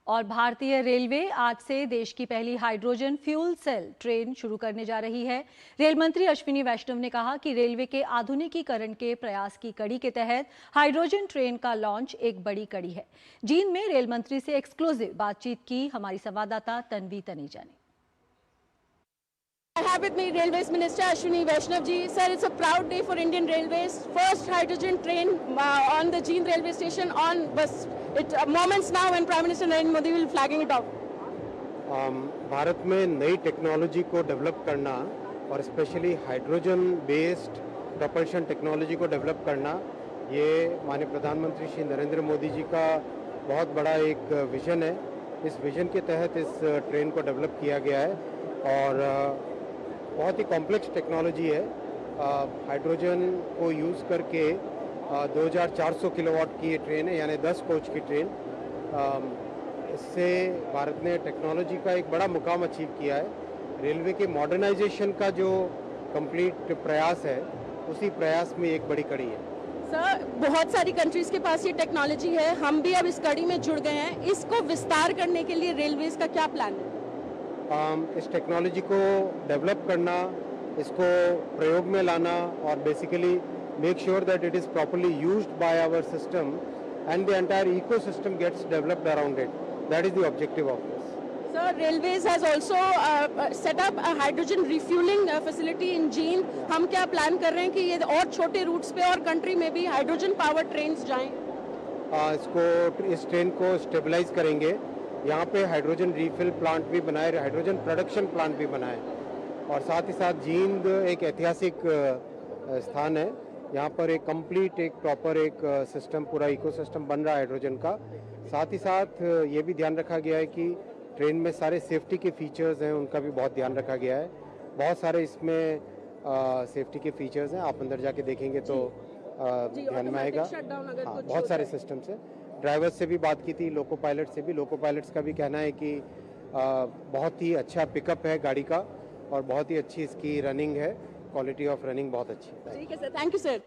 और भारतीय रेलवे आज से देश की पहली हाइड्रोजन फ्यूल सेल ट्रेन शुरू करने जा रही है। रेल मंत्री अश्विनी वैष्णव ने कहा कि रेलवे के आधुनिकीकरण के प्रयास की कड़ी के तहत हाइड्रोजन ट्रेन का लॉन्च एक बड़ी कड़ी है। जींद में रेल मंत्री से एक्सक्लूसिव बातचीत की हमारी संवाददाता तन्वी तनेजा ने। I have with me Railways Minister Ashwini Vaishnav ji. Sir, it's a proud day for Indian Railways. First hydrogen train on the Jeend railway station on bus. It moments now when Prime Minister Narendra Modi will flagging it off. Bharat में नई technology को develop करना और specially hydrogen based propulsion technology को develop करना, ये माननीय प्रधानमंत्री श्री नरेंद्र मोदी जी का बहुत बड़ा एक विजन है। इस विजन के तहत इस ट्रेन को डेवलप किया गया है और बहुत ही कॉम्प्लेक्स टेक्नोलॉजी है। हाइड्रोजन को यूज़ करके 2400 किलोवाट की ये ट्रेन है, यानी 10 कोच की ट्रेन। इससे भारत ने टेक्नोलॉजी का एक बड़ा मुकाम अचीव किया है। रेलवे के मॉडर्नाइजेशन का जो कंप्लीट प्रयास है, उसी प्रयास में एक बड़ी कड़ी है। सर, बहुत सारी कंट्रीज के पास ये टेक्नोलॉजी है, हम भी अब इस कड़ी में जुड़ गए हैं। इसको विस्तार करने के लिए रेलवेज का क्या प्लान है? इस टेक्नोलॉजी को डेवलप करना, इसको प्रयोग में लाना और basically make sure that it is properly used by our system and the entire ecosystem gets developed around it. That is the objective of this. Sir, railways has also set up a hydrogen refuelling facility in Jind. हम क्या plan कर रहे हैं कि ये और छोटे roots पे और कंट्री में भी हाइड्रोजन पावर ट्रेन्स जाएं? इस ट्रेन को स्टेबलाइज करेंगे। यहाँ पे हाइड्रोजन रिफिल प्लांट भी बनाए, हाइड्रोजन प्रोडक्शन प्लांट भी बनाए और साथ ही साथ जींद एक ऐतिहासिक स्थान है। यहाँ पर एक कंप्लीट एक प्रॉपर एक सिस्टम, पूरा इकोसिस्टम बन रहा है हाइड्रोजन का। साथ ही साथ ये भी ध्यान रखा गया है कि ट्रेन में सारे सेफ्टी के फीचर्स हैं, उनका भी बहुत ध्यान रखा गया है। बहुत सारे इसमें सेफ्टी के फीचर्स हैं, आप अंदर जाके देखेंगे तो ध्यान में आएगा। हाँ, बहुत सारे सिस्टम्स हैं। ड्राइवर्स से भी बात की थी, लोको पायलट से भी। लोको पायलट्स का भी कहना है कि बहुत ही अच्छा पिकअप है गाड़ी का और बहुत ही अच्छी इसकी रनिंग है, क्वालिटी ऑफ रनिंग बहुत अच्छी है। ठीक है सर, थैंक यू सर।